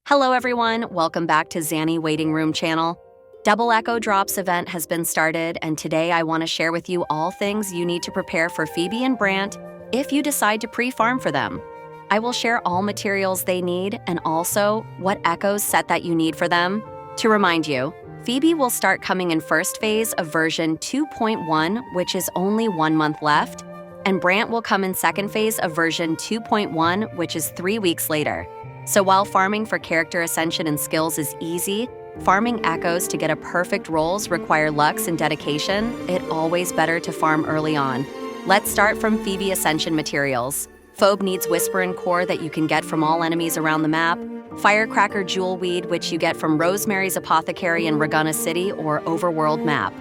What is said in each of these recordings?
Hello everyone, welcome back to Zanny Waiting Room channel. Double Echo Drops event has been started, and today I want to share with you all things you need to prepare for Phoebe and Brant if you decide to pre-farm for them. I will share all materials they need and also what echoes set that you need for them. To remind you, Phoebe will start coming in first phase of version 2.1, which is only 1 month left, and Brant will come in second phase of version 2.1, which is 3 weeks later. So while farming for character ascension and skills is easy, farming echoes to get a perfect rolls require lux and dedication. It's always better to farm early on. Let's start from Phoebe Ascension materials. Phoebe needs Whisper and Core that you can get from all enemies around the map, Firecracker Jewelweed, which you get from Rosemary's Apothecary in Regana City or Overworld map.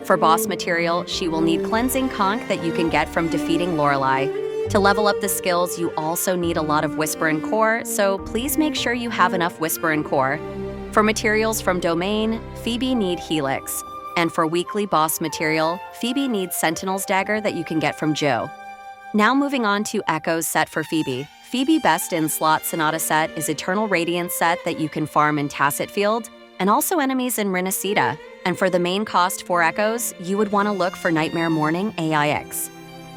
For boss material, she will need Cleansing Conch that you can get from defeating Lorelei. To level up the skills, you also need a lot of Whisper and Core, so please make sure you have enough Whisper and Core. For materials from Domain, Phoebe needs Helix. And for weekly boss material, Phoebe needs Sentinel's Dagger that you can get from Joe. Now moving on to Echoes set for Phoebe. Phoebe Best in Slot Sonata set is Eternal Radiance set that you can farm in Tacit Field, and also enemies in Renacida. And for the main cost for Echoes, you would want to look for Nightmare Morning AIX.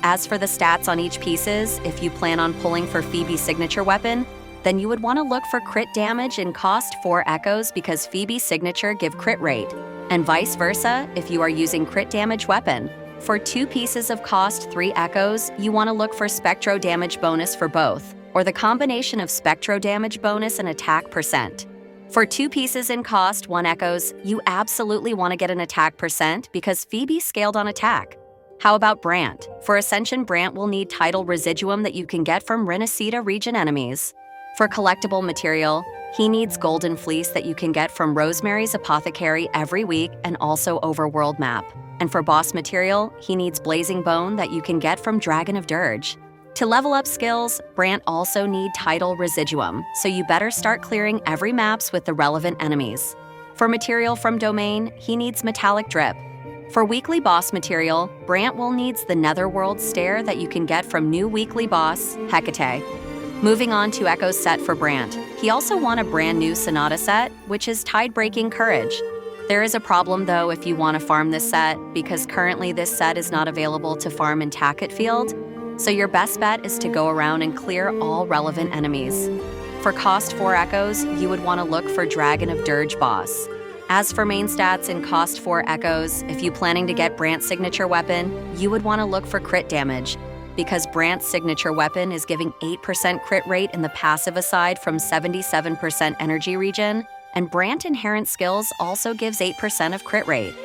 As for the stats on each pieces, if you plan on pulling for Phoebe's signature weapon, then you would want to look for crit damage and cost 4 echoes because Phoebe's signature give crit rate, and vice versa if you are using crit damage weapon. For 2 pieces of cost 3 echoes, you want to look for spectro damage bonus for both, or the combination of spectro damage bonus and attack percent. For 2 pieces in cost 1 echoes, you absolutely want to get an attack percent because Phoebe scaled on attack. How about Brant? For Ascension, Brant will need Tidal Residuum that you can get from Renacida region enemies. For collectible material, he needs Golden Fleece that you can get from Rosemary's Apothecary every week and also Overworld map. And for boss material, he needs Blazing Bone that you can get from Dragon of Dirge. To level up skills, Brant also need Tidal Residuum, so you better start clearing every maps with the relevant enemies. For material from Domain, he needs Metallic Drip. For weekly boss material, Brant will needs the Netherworld Stare that you can get from new weekly boss, Hecate. Moving on to Echoes set for Brant. He also want a brand new Sonata set, which is Tide-Breaking Courage. There is a problem though if you want to farm this set, because currently this set is not available to farm in Tacit Field, so your best bet is to go around and clear all relevant enemies. For cost 4 echoes, you would want to look for Dragon of Dirge boss. As for main stats in cost 4 echoes, if you planning to get Brant's signature weapon, you would want to look for crit damage, because Brant's signature weapon is giving 8% crit rate in the passive aside from 77% energy regen, and Brant inherent skills also gives 8% of crit rate.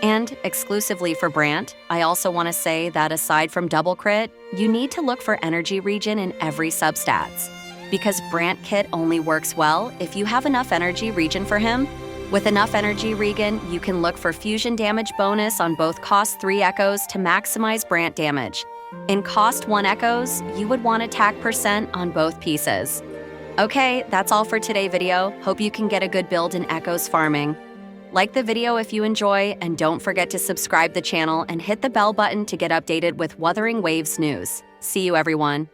And exclusively for Brant, I also want to say that aside from double crit, you need to look for energy regen in every substats, because Brant kit only works well if you have enough energy regen for him. With enough energy regen, you can look for fusion damage bonus on both cost 3 echoes to maximize Brant damage. In cost 1 echoes, you would want attack percent on both pieces. Okay, that's all for today's video. Hope you can get a good build in echoes farming. Like the video if you enjoy, and don't forget to subscribe the channel and hit the bell button to get updated with Wuthering Waves news. See you everyone.